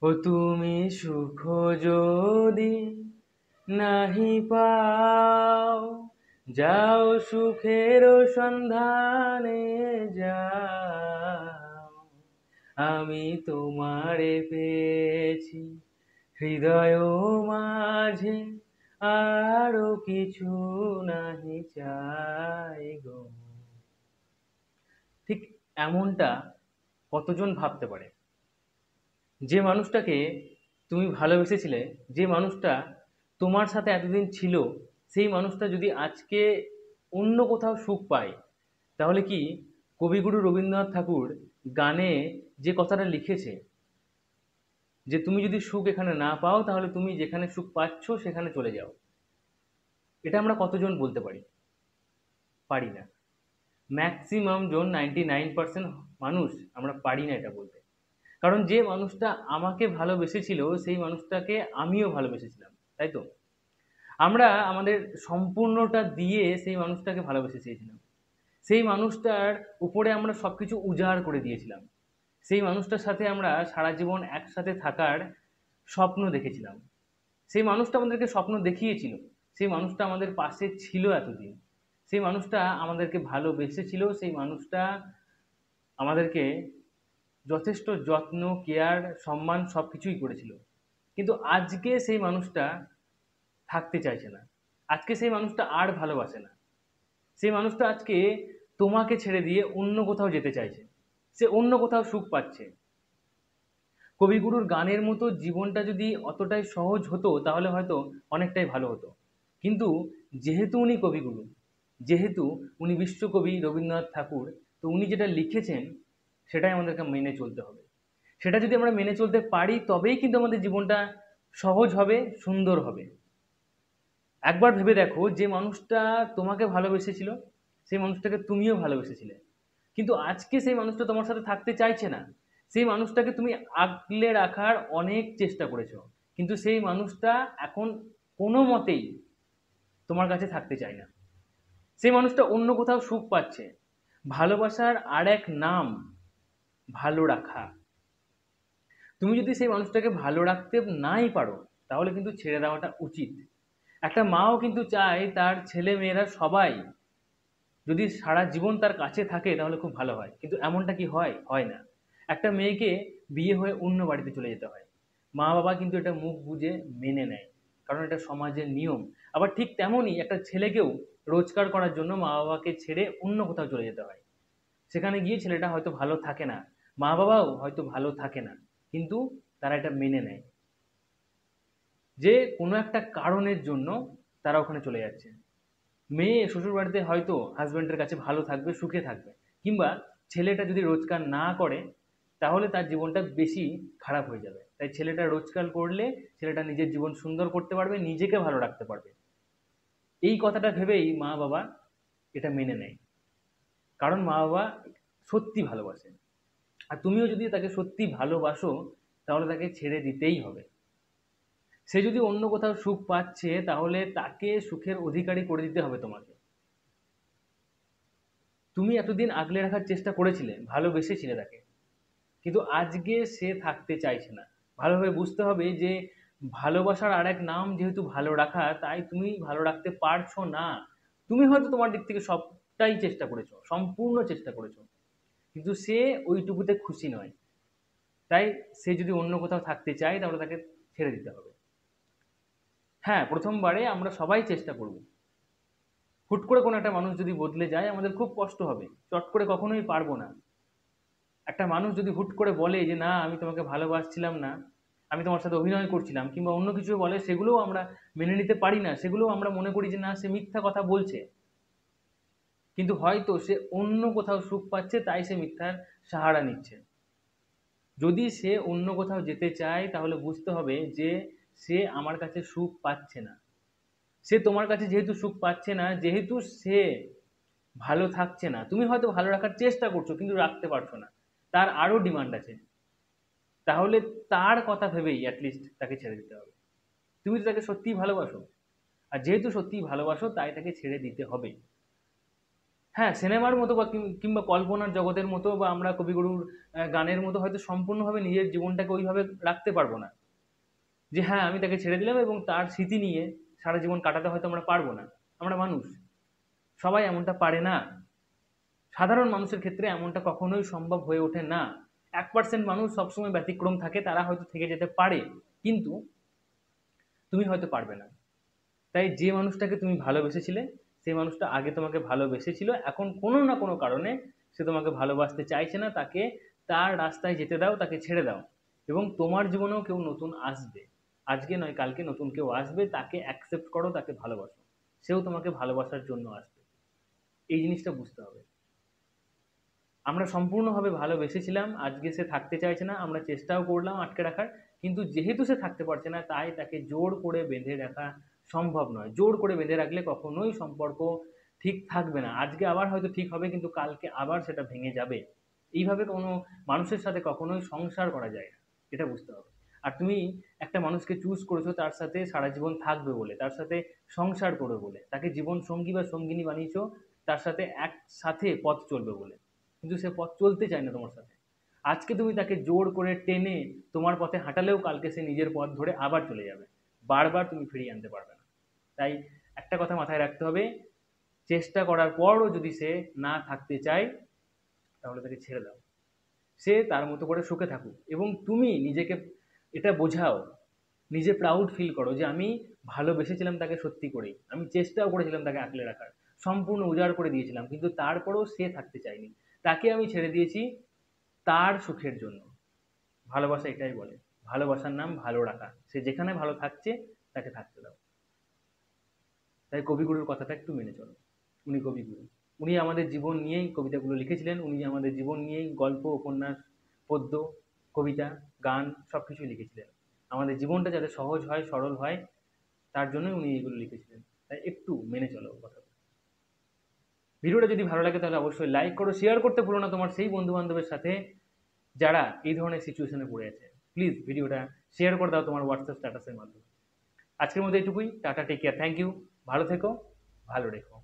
ও তুমি সুখ যদি নাহি পাও, যাও সুখের সন্ধানে যাও। আমি তোমারে পেয়েছি হৃদয় মাঝে, আরো কিছু নাহি চাই গো। ঠিক এমনটা কতজন ভাবতে পারে? যে মানুষটাকে তুমি ভালোবেসেছিলে, যে মানুষটা তোমার সাথে এতদিন ছিল, সেই মানুষটা যদি আজকে অন্য কোথাও সুখ পায়, তাহলে কি কবিগুরু রবীন্দ্রনাথ ঠাকুর গানে যে কথাটা লিখেছে, যে তুমি যদি সুখ এখানে না পাও তাহলে তুমি যেখানে সুখ পাচ্ছ সেখানে চলে যাও, এটা আমরা কতজন বলতে পারি? পারি না। ম্যাক্সিমাম জন 99% মানুষ আমরা পারি না এটা বলতে। কারণ যে মানুষটা আমাকে ভালোবেসেছিল সেই মানুষটাকে আমিও ভালোবেসেছিলাম, তাই তো? আমরা আমাদের সম্পূর্ণটা দিয়ে সেই মানুষটাকে ভালোবেসে চেয়েছিলাম। সেই মানুষটার উপরে আমরা সবকিছু উজাড় করে দিয়েছিলাম। সেই মানুষটার সাথে আমরা সারা জীবন একসাথে থাকার স্বপ্ন দেখেছিলাম। সেই মানুষটা আমাদেরকে স্বপ্ন দেখিয়েছিল। সেই মানুষটা আমাদের পাশে ছিল এতদিন। সেই মানুষটা আমাদেরকে ভালোবেসেছিল। সেই মানুষটা আমাদেরকে যথেষ্ট যত্ন, কেয়ার, সম্মান সবকিছুই করেছিল। কিন্তু আজকে সেই মানুষটা থাকতে চাইছে না। আজকে সেই মানুষটা আর ভালোবাসে না। সেই মানুষটা আজকে তোমাকে ছেড়ে দিয়ে অন্য কোথাও যেতে চাইছে। সে অন্য কোথাও সুখ পাচ্ছে। কবিগুরুর গানের মতো জীবনটা যদি অতটাই সহজ হতো তাহলে হয়তো অনেকটাই ভালো হতো। কিন্তু যেহেতু উনি কবিগুরু, যেহেতু উনি বিশ্বকবি রবীন্দ্রনাথ ঠাকুর, তো উনি যেটা লিখেছেন সেটাই আমাদেরকে মেনে চলতে হবে। সেটা যদি আমরা মেনে চলতে পারি তবেই কিন্তু আমাদের জীবনটা সহজ হবে, সুন্দর হবে। একবার ভেবে দেখো, যে মানুষটা তোমাকে ভালোবেসেছিল সেই মানুষটাকে তুমিও ভালোবেসেছিলে, কিন্তু আজকে সেই মানুষটা তোমার সাথে থাকতে চাইছে না। সেই মানুষটাকে তুমি আগলে রাখার অনেক চেষ্টা করেছো, কিন্তু সেই মানুষটা এখন কোনো মতেই তোমার কাছে থাকতে চায় না। সেই মানুষটা অন্য কোথাও সুখ পাচ্ছে। ভালোবাসার আর এক নাম ভালো রাখা। তুমি যদি সেই মানুষটাকে ভালো রাখতে নাই পারো তাহলে কিন্তু ছেড়ে দেওয়াটা উচিত। একটা মাও কিন্তু চায় তার ছেলে মেয়েরা সবাই যদি সারা জীবন তার কাছে থাকে তাহলে খুব ভালো হয়, কিন্তু এমনটা কি হয়? হয় না। একটা মেয়েকে বিয়ে হয়ে অন্য বাড়িতে চলে যেতে হয়। মা বাবা কিন্তু এটা মুখ বুজে মেনে নেয়, কারণ এটা সমাজের নিয়ম। আবার ঠিক তেমনই একটা ছেলেকেও রোজগার করার জন্য মা বাবাকে ছেড়ে অন্য কোথাও চলে যেতে হয়। সেখানে গিয়ে ছেলেটা হয়তো ভালো থাকে না, মা বাবাও হয়তো ভালো থাকে না, কিন্তু তারা এটা মেনে নেয় যে কোনো একটা কারণের জন্য তারা ওখানে চলে যাচ্ছে। মেয়ে শ্বশুর বাড়িতে হয়তো হাজব্যান্ডের কাছে ভালো থাকবে, সুখে থাকবে, কিংবা ছেলেটা যদি রোজগার না করে তাহলে তার জীবনটা বেশি খারাপ হয়ে যাবে। তাই ছেলেটা রোজগার করলে ছেলেটা নিজের জীবন সুন্দর করতে পারবে, নিজেকে ভালো রাখতে পারবে। এই কথাটা ভেবেই মা বাবা এটা মেনে নেয়, কারণ মা বাবা সত্যি ভালোবাসে। আর তুমিও যদি তাকে সত্যি ভালোবাসো তাহলে তাকে ছেড়ে দিতেই হবে। সে যদি অন্য কোথাও সুখ পাচ্ছে তাহলে তাকে সুখের অধিকারী করে দিতে হবে তোমাকে। তুমি এতদিন আগলে রাখার চেষ্টা করেছিলে, ভালোবেসেছিলে তাকে, কিন্তু আজকে সে থাকতে চাইছে না। ভালোভাবে বুঝতে হবে যে ভালোবাসার আর এক নাম যেহেতু ভালো রাখা, তাই তুমি ভালো রাখতে পারছো না। তুমি হয়তো তোমার দিক থেকে সবটাই চেষ্টা করেছো, সম্পূর্ণ চেষ্টা করেছো, কিন্তু সে ওইটুকুতে খুশি নয়। তাই সে যদি অন্য কোথাও থাকতে চায় তাহলে তাকে ছেড়ে দিতে হবে। হ্যাঁ, প্রথমবারে আমরা সবাই চেষ্টা করব। হুট করে কোনো একটা মানুষ যদি বদলে যায় আমাদের খুব কষ্ট হবে, চট করে কখনোই পারবো না। একটা মানুষ যদি হুট করে বলে যে না আমি তোমাকে ভালোবাসছিলাম না, আমি তোমার সাথে অভিনয় করছিলাম, কিংবা অন্য কিছু বলে, সেগুলোও আমরা মেনে নিতে পারি না। সেগুলোও আমরা মনে করি যে না, সে মিথ্যা কথা বলছে। কিন্তু হয়তো সে অন্য কোথাও সুখ পাচ্ছে, তাই সে মিথ্যার সাহারা নিচ্ছে। যদি সে অন্য কোথাও যেতে চায় তাহলে বুঝতে হবে যে সে আমার কাছে সুখ পাচ্ছে না। সে তোমার কাছে যেহেতু সুখ পাচ্ছে না, যেহেতু সে ভালো থাকছে না, তুমি হয়তো ভালো রাখার চেষ্টা করছো কিন্তু রাখতে পারছো না, তার আরো ডিমান্ড আছে, তাহলে তার কথা ভেবেই অ্যাটলিস্ট তাকে ছেড়ে দিতে হবে। তুমি তো তাকে সত্যিই ভালোবাসো, আর যেহেতু সত্যিই ভালোবাসো তাই তাকে ছেড়ে দিতে হবে। হ্যাঁ, সিনেমার মতো বা কিংবা কল্পনার জগতের মতো বা আমরা কবিগুরুর গানের মতো হয়তো সম্পূর্ণভাবে নিজের জীবনটাকে ওইভাবে রাখতে পারবো না, যে হ্যাঁ আমি তাকে ছেড়ে দিলাম এবং তার স্মৃতি নিয়ে সারা জীবন কাটাতে হয়তো আমরা পারবো না। আমরা মানুষ, সবাই এমনটা পারে না। সাধারণ মানুষের ক্ষেত্রে এমনটা কখনোই সম্ভব হয়ে ওঠে না। 1% মানুষ সবসময় ব্যতিক্রম থাকে, তারা হয়তো থেকে যেতে পারে, কিন্তু তুমি হয়তো পারবে না। তাই যে মানুষটাকে তুমি ভালোবেসেছিলে, সেই মানুষটা আগে তোমাকে ভালোবেসেছিল, এখন কোনো না কোনো কারণে সে তোমাকে ভালোবাসতে চাইছে না, তাকে তার রাস্তায় যেতে দাও, তাকে ছেড়ে দাও। এবং তোমার জীবনেও কেউ নতুন আসবে, আজকে নয় কালকে নতুন কেউ আসবে, তাকে অ্যাকসেপ্ট করো, তাকে ভালোবাসো, সেও তোমাকে ভালোবাসার জন্য আসবে। এই জিনিসটা বুঝতে হবে। আমরা সম্পূর্ণভাবে ভালোবেসেছিলাম, আজকে সে থাকতে চাইছে না, আমরা চেষ্টাও করলাম আটকে রাখার, কিন্তু যেহেতু সে থাকতে পারছে না, তাই তাকে জোর করে বেঁধে রাখা সম্ভব নয়। জোর করে বেঁধে রাখলে কখনোই সম্পর্ক ঠিক থাকবে না। আজকে আবার হয়তো ঠিক হবে, কিন্তু কালকে আবার সেটা ভেঙে যাবে। এইভাবে কোনো মানুষের সাথে কখনোই সংসার করা যায় না, এটা বুঝতে হবে। আর তুমি একটা মানুষকে চুজ করেছো তার সাথে সারা জীবন থাকবে বলে, তার সাথে সংসার করবে বলে, তাকে জীবন সঙ্গী বা সঙ্গিনী বানিয়েছো, তার সাথে একসাথে পথ চলবে বলে, কিন্তু সে পথ চলতে চায় না তোমার সাথে। আজকে তুমি তাকে জোর করে টেনে তোমার পথে হাঁটালেও কালকে সে নিজের পথ ধরে আবার চলে যাবে, বারবার তুমি ফিরিয়ে আনতে পারবে না। তাই একটা কথা মাথায় রাখতে হবে, চেষ্টা করার পরও যদি সে না থাকতে চায়, তাহলে তাকে ছেড়ে দাও, সে তার মতো করে সুখে থাকুক। এবং তুমি নিজেকে এটা বোঝাও, নিজে প্রাউড ফিল করো যে আমি ভালোবেসেছিলাম তাকে সত্যি করেই, আমি চেষ্টাও করেছিলাম তাকে আঁকলে রাখার, সম্পূর্ণ উজাড় করে দিয়েছিলাম, কিন্তু তারপরেও সে থাকতে চায়নি, তাকে আমি ছেড়ে দিয়েছি তার সুখের জন্য। ভালোবাসা এটাই বলে, ভালোবাসার নাম ভালো রাখা, সে যেখানে ভালো থাকছে তাকে থাকতে দাও। তাই কবিগুরুর কথাটা একটু মেনে চলো। উনি কবিগুরু, উনি আমাদের জীবন নিয়েই কবিতাগুলো লিখেছিলেন, উনি আমাদের জীবন নিয়েই গল্প, উপন্যাস, পদ্য, কবিতা, গান সব কিছুই লিখেছিলেন। আমাদের জীবনটা যাতে সহজ হয়, সরল হয়, তার জন্যই উনি এগুলো লিখেছিলেন। তাই একটু মেনে চলো কথা। ভিডিওটা যদি ভালো লাগে তাহলে অবশ্যই লাইক করো, শেয়ার করতে ভুলো না তোমার সেই বন্ধু বান্ধবের সাথে যারা এই ধরনের সিচুয়েশনে পড়ে আছে। প্লিজ ভিডিওটা শেয়ার করে দাও তোমার হোয়াটসঅ্যাপ স্ট্যাটাসের মাধ্যমে। আজকের মধ্যে এটুকুই, tata, take care, thank you, ভালো থেকো, ভালো রেখো।